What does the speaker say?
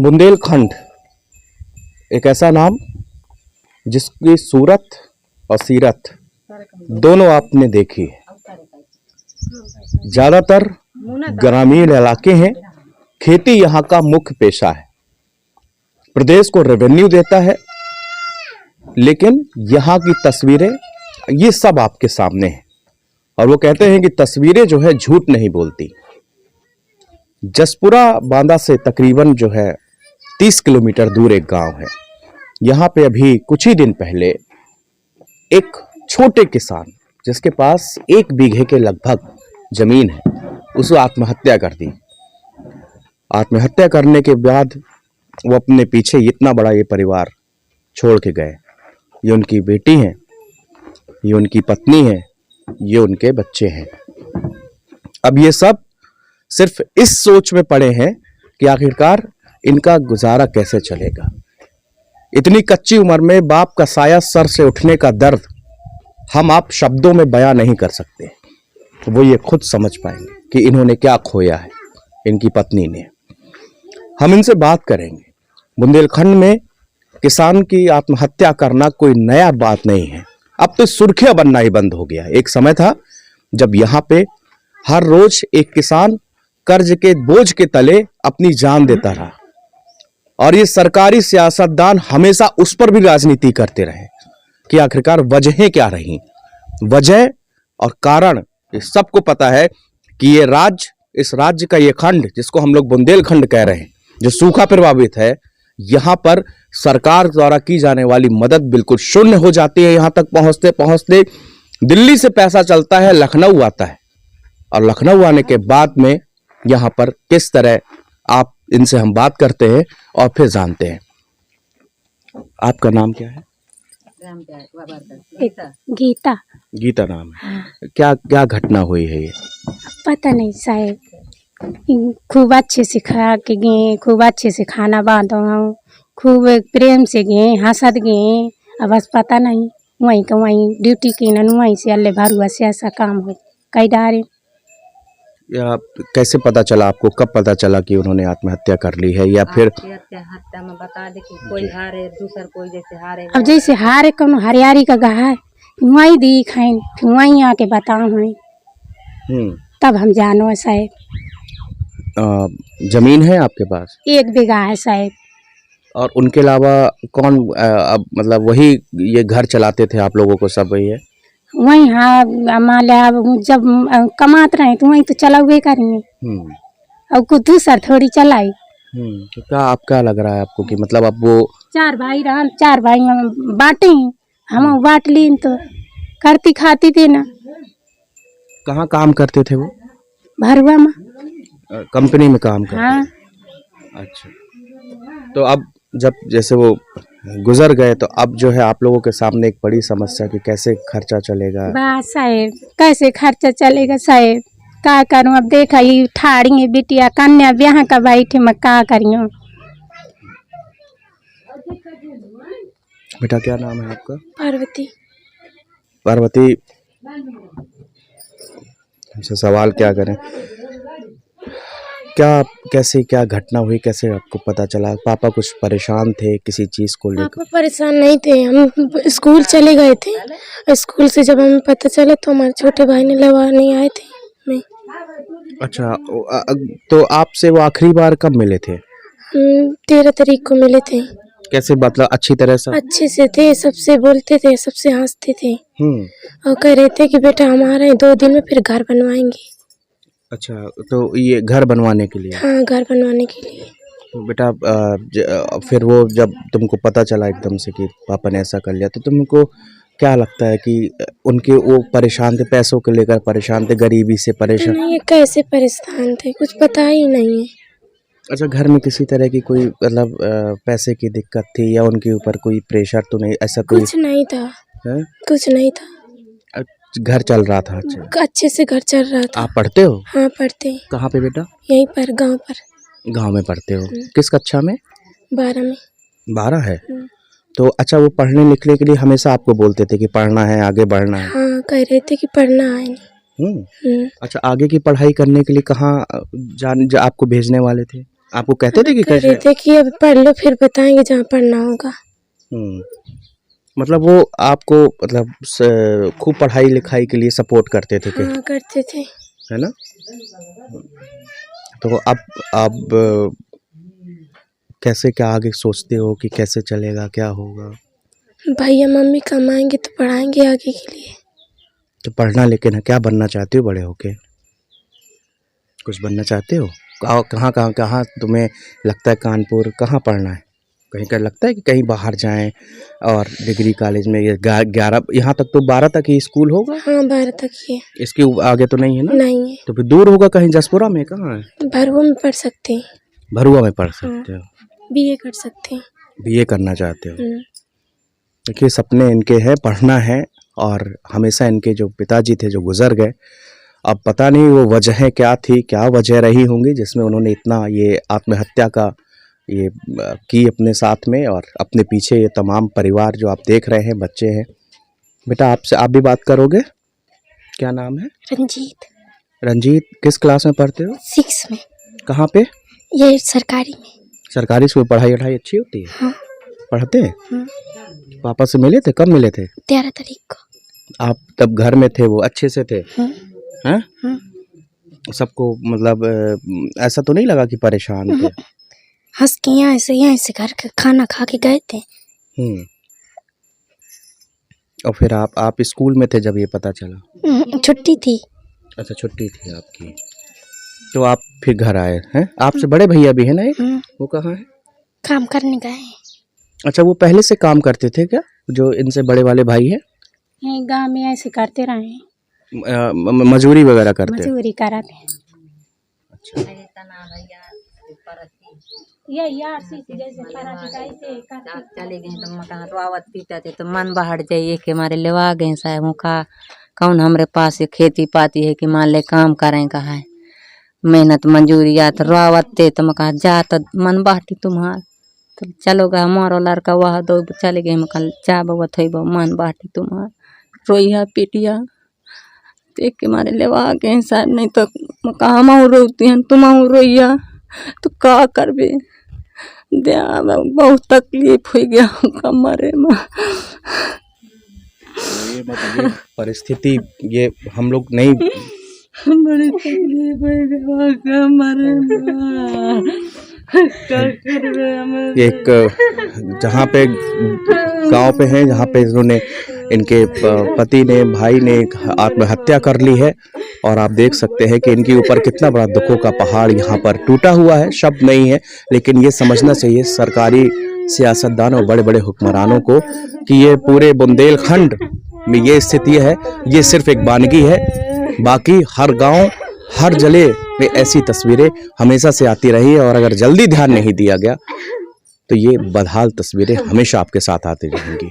बुंदेलखंड एक ऐसा नाम जिसकी सूरत और सीरत दोनों आपने देखी है। ज़्यादातर ग्रामीण इलाके हैं, खेती यहाँ का मुख्य पेशा है, प्रदेश को रेवेन्यू देता है। लेकिन यहाँ की तस्वीरें ये सब आपके सामने हैं और वो कहते हैं कि तस्वीरें जो है झूठ नहीं बोलती। जसपुरा बांदा से तकरीबन जो है 30 किलोमीटर दूर एक गांव है। यहाँ पे अभी कुछ ही दिन पहले एक छोटे किसान जिसके पास 1 बीघे के लगभग जमीन है, उसने आत्महत्या कर दी। आत्महत्या करने के बाद वो अपने पीछे इतना बड़ा ये परिवार छोड़ के गए। ये उनकी बेटी है, ये उनकी पत्नी है, ये उनके बच्चे हैं। अब ये सब सिर्फ इस सोच में पड़े हैं कि आखिरकार इनका गुजारा कैसे चलेगा। इतनी कच्ची उम्र में बाप का साया सर से उठने का दर्द हम आप शब्दों में बयां नहीं कर सकते। तो वो ये खुद समझ पाएंगे कि इन्होंने क्या खोया है, इनकी पत्नी ने। हम इनसे बात करेंगे। बुंदेलखंड में किसान की आत्महत्या करना कोई नया बात नहीं है, अब तो सुर्खियां बनना ही बंद हो गया। एक समय था जब यहाँ पे हर रोज एक किसान कर्ज के बोझ के तले अपनी जान देता रहा और ये सरकारी सियासतदान हमेशा उस पर भी राजनीति करते रहे कि आखिरकार वजहें क्या रही। वजह और कारण इस सबको पता है कि ये राज्य, इस राज्य का ये खंड जिसको हम लोग बुंदेलखंड कह रहे हैं, जो सूखा प्रभावित है, यहाँ पर सरकार द्वारा की जाने वाली मदद बिल्कुल शून्य हो जाती है। यहाँ तक पहुँचते पहुँचते दिल्ली से पैसा चलता है, लखनऊ आता है और लखनऊ आने के बाद में यहाँ पर किस तरह आप इनसे हम बात करते हैं और फिर जानते हैं। आपका नाम क्या है? गीता। गीता नाम है। क्या क्या घटना हुई है ये? पता नहीं साहब, खूब अच्छे से खा के गए, खूब अच्छे से खाना बांधो, खूब प्रेम से गए, हंसत गए। अब बस पता नहीं वहीं का वहीं ड्यूटी की न वहीं से अल्ले भरुआ से ऐसा काम हो कई डारे। या कैसे पता चला आपको, कब पता चला कि उन्होंने आत्महत्या कर ली है? या फिर हत्या में बता दे कि कोई हारे दूसर कोई जैसे हारे। अब जैसे हारे कौन हरियारी का गहा है वहीं दी खाइन, फिर वहीं आके बताओ हमें, तब हम जानो साहब। जमीन है आपके पास? 1 बीघा है साहब। और उनके अलावा कौन अब मतलब वही ये घर चलाते थे आप लोगों को सब वही है? वही हाँ, मान लिया जब कमात रहे तो वही तो चला हुए करेंगे। अब कुछ दूसर थोड़ी चलाई। तो क्या आपका लग रहा है आपको कि मतलब अब वो 4 भाई रहा, 4 भाई बांटे, हम बांट ली तो करती खाती थी ना। कहाँ काम करते थे वो? भरुआ में कंपनी में काम करते? हाँ। अच्छा, तो अब जब जैसे वो गुजर गए तो अब जो है आप लोगों के सामने एक बड़ी समस्या कि कैसे खर्चा चलेगा। बस साहेब कैसे खर्चा चलेगा साहेब, क्या करूं। अब देखा ये ठाड़ी है बिटिया कन्या ब्याह का बैठे मैं क्या करियो। बेटा क्या नाम है आपका? पार्वती। पार्वती, हमसे सवाल क्या करें, क्या कैसे क्या घटना हुई, कैसे आपको पता चला? पापा कुछ परेशान थे किसी चीज़ को लेकर? पापा परेशान नहीं थे, हम स्कूल चले गए थे। स्कूल से जब हमें पता चला तो हमारे छोटे भाई ने नहीं आए थे मैं। अच्छा, तो आपसे वो आखिरी बार कब मिले थे? 13 तारीख को मिले थे। कैसे मतलब अच्छी तरह से? अच्छे से थे, सबसे बोलते थे, सबसे हंसते थे और कह रहे थे कि बेटा हम आ रहे हैं 2 दिन में फिर घर बनवाएंगे। अच्छा, तो ये घर बनवाने के लिए? हाँ, घर बनवाने के लिए। तो बेटा फिर वो जब तुमको पता चला एकदम से कि पापा ने ऐसा कर लिया तो तुमको क्या लगता है कि उनके वो परेशान थे, पैसों को लेकर परेशान थे, गरीबी से परेशान? नहीं, कैसे परेशान थे कुछ पता ही नहीं है। अच्छा, घर में किसी तरह की कोई मतलब पैसे की दिक्कत थी या उनके ऊपर कोई प्रेशर तो नहीं, ऐसा कोई? कुछ नहीं था है? कुछ नहीं था, घर चल रहा था? अच्छा, अच्छे से घर चल रहा था। आप पढ़ते हो? हाँ पढ़ते हैं। कहाँ पे बेटा? यहीं पर गांव पर। गांव में पढ़ते हो? किस कक्षा में? 12 में। 12 है? तो अच्छा, वो पढ़ने लिखने के लिए हमेशा आपको बोलते थे कि पढ़ना है, आगे बढ़ना है? हाँ, कह रहे थे कि पढ़ना है। अच्छा, आगे की पढ़ाई करने के लिए कहाँ आपको भेजने वाले थे? आपको कहते थे कि कह कैसे? रहे थे कि अब पढ़ लो फिर बताएंगे जहाँ पढ़ना होगा। मतलब वो आपको मतलब खूब पढ़ाई लिखाई के लिए सपोर्ट करते थे कि, हाँ करते थे। है ना? तो अब कैसे क्या आगे सोचते हो कि कैसे चलेगा, क्या होगा? भैया मम्मी कमाएंगे तो पढ़ाएंगे आगे के लिए। तो पढ़ना लेकिन है, क्या बनना चाहते हो बड़े होके? कुछ बनना चाहते हो? कहाँ तुम्हें लगता है कानपुर कहाँ पढ़ना है? कहीं का लगता है कि कहीं बाहर जाएं और डिग्री कॉलेज में ये 11 यहाँ तक तो 12 तक ही स्कूल होगा? हाँ 12 तक ही है। इसके आगे तो नहीं है ना? नहीं है, तो फिर दूर होगा कहीं, जसपुरा में कहाँ है? भरुआ में पढ़ सकते हैं। भरुआ में पढ़ सकते हो? बीए कर सकते हैं। बीए करना चाहते हो? हम्म। देखिए सपने इनके हैं, पढ़ना है, और हमेशा इनके जो पिताजी थे जो गुजर गए, अब पता नहीं वो वजह क्या थी, क्या वजह रही होंगी जिसमें उन्होंने इतना ये आत्महत्या का ये की अपने साथ में, और अपने पीछे ये तमाम परिवार जो आप देख रहे हैं, बच्चे हैं। बेटा आपसे आप भी बात करोगे? क्या नाम है? रंजीत। रंजीत, किस क्लास में पढ़ते हो? 6 में। कहाँ पे? ये सरकारी में। सरकारी स्कूल। पढ़ाई वढ़ाई अच्छी होती है? हाँ। पढ़ते हैं? हाँ। पापा से मिले थे? कब मिले थे? 13 तारीख को। आप तब घर में थे, वो अच्छे से थे? हाँ। हैं? हाँ। सबको मतलब ऐसा तो नहीं लगा कि परेशान थे? हंस के यहाँ से घर का खाना खा के गए थे। और फिर आप स्कूल में थे जब ये पता चला? छुट्टी थी। अच्छा छुट्टी थी आपकी, तो आप फिर घर आए हैं? आपसे बड़े भैया भी है ना एक? वो कहाँ है? काम करने गए। अच्छा वो पहले से काम करते थे क्या, जो इनसे बड़े वाले भाई है? गाँव में ऐसे करते रहे, मजदूरी वगैरह करते हैं? मजदूरी कराते हैं। अच्छा। ये यार जैसे चले गए तो मकान रोआवत पीटा थे तो मन बाहर जाइए के मारे लेवा गए साहब मुखा कौन हमरे पास ये खेती पाती है कि मान ले काम करें कहा है मेहनत मंजूरी या तो रोआवत तो मका जा तो मन बाटी तुम्हार तो चलो गा हमारो लड़का वह दो चले गए मका जा बउआ थई बो मन बाटी तुम्हार रोइया पीटिया देख के मारे लेवा गए साहब नहीं तो मका हम रोती हैं तुम रोइया तो का करबे दे बहुत तकलीफ हो गया कमरे में। ये मतलब ये परिस्थिति ये हम लोग नहीं, बड़ी तकलीफ हो गया कमरे में क्या करबे हम। एक जहाँ पे गांव पे है जहाँ पे इन्होंने इनके पति ने भाई ने आत्महत्या कर ली है, और आप देख सकते हैं कि इनके ऊपर कितना बड़ा दुखों का पहाड़ यहाँ पर टूटा हुआ है। शब्द नहीं है, लेकिन ये समझना चाहिए सरकारी सियासतदान और बड़े बड़े हुक्मरानों को कि ये पूरे बुंदेलखंड में ये स्थिति है, ये सिर्फ एक वानगी है, बाकी हर गांव हर जिले में ऐसी तस्वीरें हमेशा से आती रही है, और अगर जल्दी ध्यान नहीं दिया गया तो ये बदहाल तस्वीरें हमेशा आपके साथ आती रहेंगी।